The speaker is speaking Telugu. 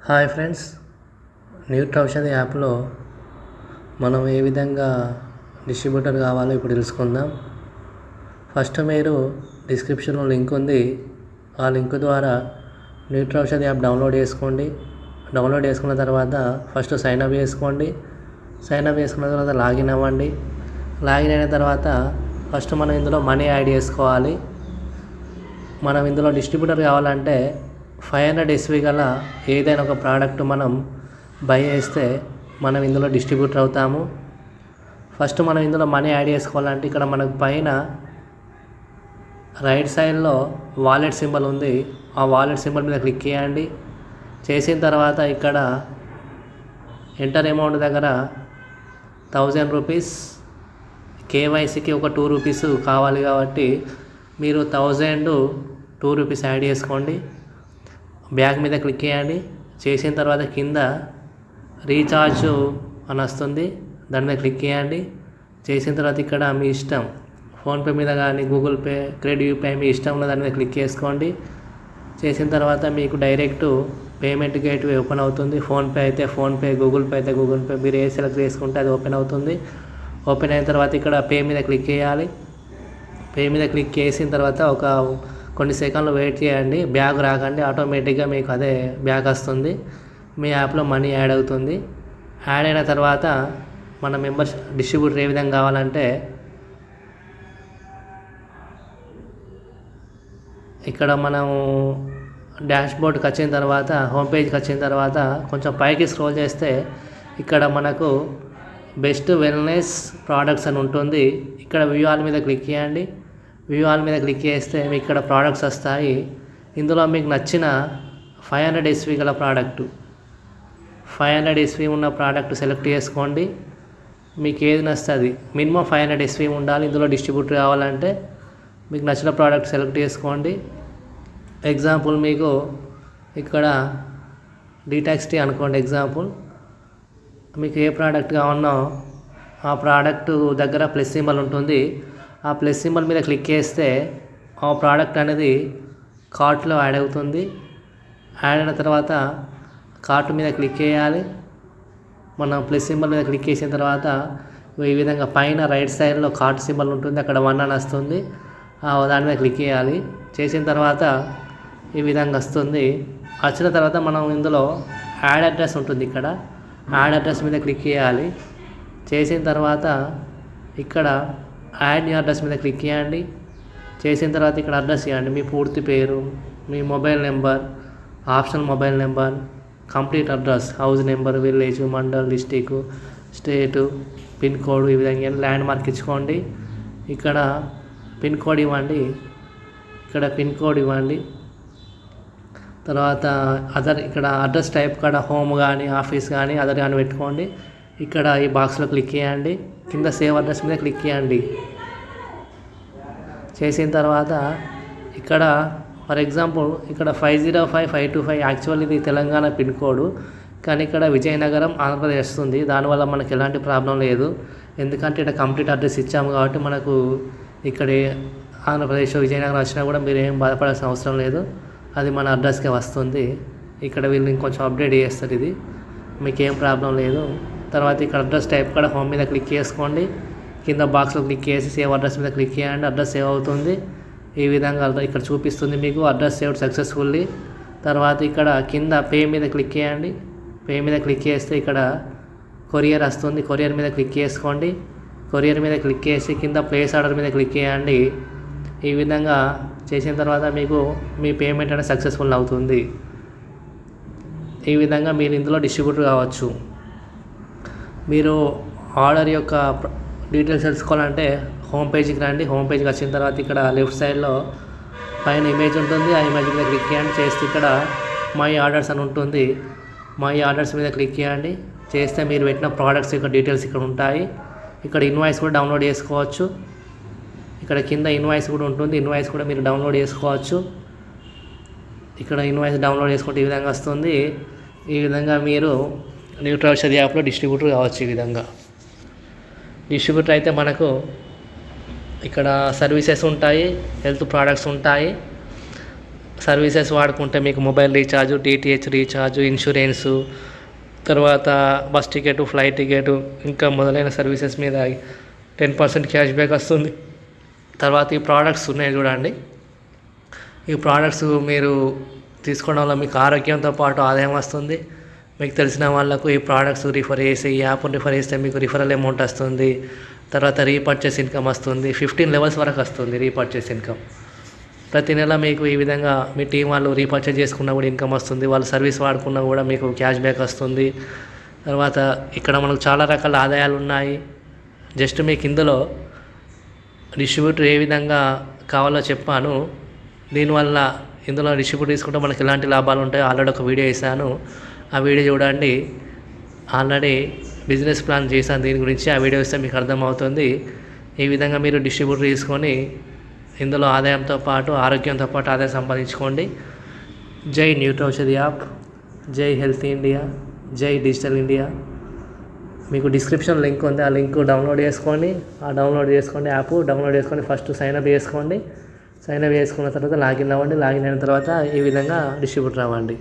హాయ్ ఫ్రెండ్స్, న్యూట్రౌషధి యాప్లో మనం ఏ విధంగా డిస్ట్రిబ్యూటర్ కావాలో ఇప్పుడు తెలుసుకుందాం. ఫస్ట్ మీరు డిస్క్రిప్షన్లో లింక్ ఉంది, ఆ లింక్ ద్వారా న్యూట్రౌషధి యాప్ డౌన్లోడ్ చేసుకోండి. డౌన్లోడ్ చేసుకున్న తర్వాత ఫస్ట్ సైన్అప్ చేసుకోండి. సైన్అప్ చేసుకున్న తర్వాత లాగిన్ అవ్వండి. లాగిన్ అయిన తర్వాత ఫస్ట్ మనం ఇందులో మనీ యాడ్ చేసుకోవాలి. మనం ఇందులో డిస్ట్రిబ్యూటర్ కావాలంటే 500 SV గల ఏదైనా ఒక ప్రోడక్ట్ మనం బై చేస్తే మనం ఇందులో డిస్ట్రిబ్యూటర్ అవుతాము. ఫస్ట్ మనం ఇందులో మనీ యాడ్ చేసుకోవాలంటే ఇక్కడ మనకు పైన రైట్ సైడ్లో వాలెట్ సింబల్ ఉంది, ఆ వాలెట్ సింబల్ మీద క్లిక్ చేయండి. చేసిన తర్వాత ఇక్కడ ఎంటర్ అమౌంట్ దగ్గర 1000 రూపీస్, KYCకి ఒక 2 రూపీస్ కావాలి కాబట్టి మీరు 1000 2 రూపీస్ యాడ్ చేసుకోండి. బ్యాక్ మీద క్లిక్ చేయండి. చేసిన తర్వాత కింద రీఛార్జ్ అని వస్తుంది, దాని మీద క్లిక్ చేయండి. చేసిన తర్వాత ఇక్కడ మీ ఇష్టం ఫోన్పే మీద కానీ గూగుల్ పే, క్రెడిట్ యూపీఐ మీ ఇష్టం ఉన్న దాని మీద క్లిక్ చేసుకోండి. చేసిన తర్వాత మీకు డైరెక్ట్ పేమెంట్ గేట్వే ఓపెన్ అవుతుంది. ఫోన్పే అయితే ఫోన్పే, గూగుల్ పే అయితే గూగుల్ పే, మీరు ఏ సెలెక్ట్ చేసుకుంటే అది ఓపెన్ అవుతుంది. ఓపెన్ అయిన తర్వాత ఇక్కడ పే మీద క్లిక్ చేయాలి. పే మీద క్లిక్ చేసిన తర్వాత ఒక కొన్ని సెకండ్లు వెయిట్ చేయండి. బ్యాగ్ రాకండి, ఆటోమేటిక్గా మీకు అదే బ్యాగ్ వస్తుంది. మీ యాప్లో మనీ యాడ్ అవుతుంది. యాడ్ అయిన తర్వాత మన మెంబర్స్ డిస్ట్రిబ్యూటర్ ఏ విధంగా కావాలంటే ఇక్కడ మనం డాష్బోర్డ్కి వచ్చిన తర్వాత, హోమ్ పేజ్కి వచ్చిన తర్వాత కొంచెం పైకి స్క్రోల్ చేస్తే ఇక్కడ మనకు బెస్ట్ వెల్నెస్ ప్రోడక్ట్స్ అని ఉంటుంది. ఇక్కడ వ్యూ ఆల్ మీద క్లిక్ చేయండి. వ్యూ ఆల్ మీద క్లిక్ చేస్తే మీకు ఇక్కడ ప్రోడక్ట్స్ వస్తాయి. ఇందులో మీకు నచ్చిన 500 SV గల ప్రోడక్ట్, 500 SV ఉన్న ప్రోడక్ట్ సెలెక్ట్ చేసుకోండి. మీకు ఏది నచ్చుతుంది, మినిమం 500 SV ఉండాలి. ఇందులో డిస్ట్రిబ్యూటర్ కావాలంటే మీకు నచ్చిన ప్రోడక్ట్ సెలెక్ట్ చేసుకోండి. ఎగ్జాంపుల్ మీకు ఇక్కడ డీటాక్స్టీ అనుకోండి. ఎగ్జాంపుల్ మీకు ఏ ప్రోడక్ట్ కావాలనో ఆ ప్రోడక్ట్ దగ్గర ప్లస్ సింబల్ ఉంటుంది. ఆ ప్లస్ సింబల్ మీద క్లిక్ చేస్తే ఆ ప్రోడక్ట్ అనేది కార్ట్లో యాడ్ అవుతుంది. యాడ్ అయిన తర్వాత కార్ట్ మీద క్లిక్ చేయాలి. మనం ప్లస్ సింబల్ మీద క్లిక్ చేసిన తర్వాత ఈ విధంగా పైన రైట్ సైడ్లో కార్ట్ సింబల్ ఉంటుంది, అక్కడ 1 అని వస్తుంది. దాని మీద క్లిక్ చేయాలి. చేసిన తర్వాత ఈ విధంగా వస్తుంది. వచ్చిన తర్వాత మనం ఇందులో యాడ్ అడ్రస్ ఉంటుంది, ఇక్కడ యాడ్ అడ్రస్ మీద క్లిక్ చేయాలి. చేసిన తర్వాత ఇక్కడ యాడ్ న్యూ అడ్రస్ మీద క్లిక్ చేయండి. చేసిన తర్వాత ఇక్కడ అడ్రస్ ఇవ్వండి, మీ పూర్తి పేరు, మీ mobile number, optional mobile number, complete address, house number, village, mandal, district, state, pin code, ఈ విధంగా ల్యాండ్ మార్క్ ఇచ్చుకోండి. ఇక్కడ పిన్ కోడ్ ఇవ్వండి. ఇక్కడ పిన్ కోడ్ ఇవ్వండి. తర్వాత అదర్, ఇక్కడ అడ్రస్ టైప్ కాడ హోమ్ కానీ ఆఫీస్ కానీ అదర్ కానీ పెట్టుకోండి. ఇక్కడ ఈ బాక్స్లో క్లిక్ చేయండి. కింద సేవ్ అడ్రస్ మీద క్లిక్ చేయండి. చేసిన తర్వాత ఇక్కడ ఫర్ ఎగ్జాంపుల్ ఇక్కడ 505525 యాక్చువల్ ఇది తెలంగాణ పిన్ కోడ్, కానీ ఇక్కడ విజయనగరం ఆంధ్రప్రదేశ్ వస్తుంది. దానివల్ల మనకి ఎలాంటి ప్రాబ్లం లేదు, ఎందుకంటే ఇక్కడ కంప్లీట్ అడ్రస్ ఇచ్చాము కాబట్టి మనకు ఇక్కడ ఆంధ్రప్రదేశ్ విజయనగరం వచ్చినా కూడా మీరు ఏం బాధపడాల్సిన అవసరం లేదు, అది మన అడ్రస్కే వస్తుంది. ఇక్కడ వీళ్ళు ఇంకొంచెం అప్డేట్ చేస్తారు, ఇది మీకేం ప్రాబ్లం లేదు. తర్వాత ఇక్కడ అడ్రస్ టైప్ కూడా హోమ్ మీద క్లిక్ చేసుకోండి. కింద బాక్స్లో క్లిక్ చేసి సేవ్ అడ్రస్ మీద క్లిక్ చేయండి. అడ్రస్ సేవ్ అవుతుంది. ఈ విధంగా ఇక్కడ చూపిస్తుంది మీకు అడ్రస్ సేవ్డ్ సక్సెస్ఫుల్లీ. తర్వాత ఇక్కడ కింద పే మీద క్లిక్ చేయండి. పే మీద క్లిక్ చేస్తే ఇక్కడ కొరియర్ వస్తుంది, కొరియర్ మీద క్లిక్ చేసుకోండి. కొరియర్ మీద క్లిక్ చేసి కింద ప్లేస్ ఆర్డర్ మీద క్లిక్ చేయండి. ఈ విధంగా చేసిన తర్వాత మీకు మీ పేమెంట్ అనేది సక్సెస్ఫుల్ అవుతుంది. ఈ విధంగా మీరు ఇందులో డిస్ట్రిబ్యూటర్ కావచ్చు. మీరు ఆర్డర్ యొక్క డీటెయిల్స్ తెలుసుకోవాలంటే హోమ్ పేజ్కి రండి. హోమ్ పేజ్కి వచ్చిన తర్వాత ఇక్కడ లెఫ్ట్ సైడ్లో పైన ఇమేజ్ ఉంటుంది, ఆ ఇమేజ్ మీద క్లిక్ చేయండి. చేస్తే ఇక్కడ మై ఆర్డర్స్ అని ఉంటుంది, మై ఆర్డర్స్ మీద క్లిక్ చేయండి. చేస్తే మీరు పెట్టిన ప్రోడక్ట్స్ యొక్క డీటెయిల్స్ ఇక్కడ ఉంటాయి. ఇక్కడ ఇన్వాయిస్ కూడా డౌన్లోడ్ చేసుకోవచ్చు. ఇక్కడ కింద ఇన్వాయిస్ కూడా ఉంటుంది, ఇన్వాయిస్ కూడా మీరు డౌన్లోడ్ చేసుకోవచ్చు. ఇక్కడ ఇన్వాయిస్ డౌన్లోడ్ చేసుకుంటే ఈ విధంగా వస్తుంది. ఈ విధంగా మీరు న్యూట్రౌషధి యాప్లో డిస్ట్రిబ్యూటర్ కావచ్చు. ఈ విధంగా డిస్ట్రిబ్యూటర్ అయితే మనకు ఇక్కడ సర్వీసెస్ ఉంటాయి, హెల్త్ ప్రోడక్ట్స్ ఉంటాయి. సర్వీసెస్ వాడుకుంటే మీకు mobile recharge, DTH recharge, insurance, తర్వాత బస్ టికెట్, ఫ్లైట్ టికెట్, ఇంకా మొదలైన సర్వీసెస్ మీద 10% క్యాష్ బ్యాక్ వస్తుంది. తర్వాత ఈ ప్రోడక్ట్స్ ఉన్నాయి చూడండి, ఈ ప్రోడక్ట్స్ మీరు తీసుకోవడం వల్ల మీకు ఆరోగ్యంతో పాటు ఆదాయం వస్తుంది. మీకు తెలిసిన వాళ్ళకు ఈ ప్రోడక్ట్స్ రిఫర్ చేసి, ఈ యాప్ని రిఫర్ చేస్తే మీకు రిఫరల్ అమౌంట్ వస్తుంది. తర్వాత రీపర్చేస్ ఇన్కమ్ వస్తుంది. 15 లెవెల్స్ వరకు వస్తుంది రీపర్చేస్ ఇన్కమ్. ప్రతి నెల మీకు ఈ విధంగా మీ టీం వాళ్ళు రీపర్చేస్ చేసుకున్నా కూడా ఇన్కమ్ వస్తుంది. వాళ్ళు సర్వీస్ వాడుకున్నా కూడా మీకు క్యాష్ బ్యాక్ వస్తుంది. తర్వాత ఇక్కడ మనకు చాలా రకాల ఆదాయాలు ఉన్నాయి. జస్ట్ మీకు ఇందులో డిస్ట్రిబ్యూటర్ ఏ విధంగా కావాలో చెప్పాను. దీనివల్ల ఇందులో డిస్ట్రిబ్యూటర్ తీసుకుంటే మనకి ఎలాంటి లాభాలు ఉంటాయో ఆల్రెడీ ఒక వీడియో ఇస్తాను, ఆ వీడియో చూడండి. ఆల్రెడీ బిజినెస్ ప్లాన్ చేశాను దీని గురించి, ఆ వీడియో ఇస్తే మీకు అర్థమవుతుంది. ఈ విధంగా మీరు డిస్ట్రిబ్యూటర్ తీసుకొని ఇందులో ఆదాయంతో పాటు ఆరోగ్యంతో పాటు ఆదాయం సంపాదించుకోండి. జై న్యూట్రిషన్ యాప్, జై హెల్త్ ఇండియా, జై డిజిటల్ ఇండియా. మీకు డిస్క్రిప్షన్ లింక్ ఉంది, ఆ లింక్ డౌన్లోడ్ చేసుకోండి. యాప్ డౌన్లోడ్ చేసుకొని ఫస్ట్ సైన్అప్ చేసుకోండి. సైన్అప్ చేసుకున్న తర్వాత లాగిన్ అవ్వండి. లాగిన్ అయిన తర్వాత ఈ విధంగా డిస్ట్రిబ్యూటర్ అవ్వండి.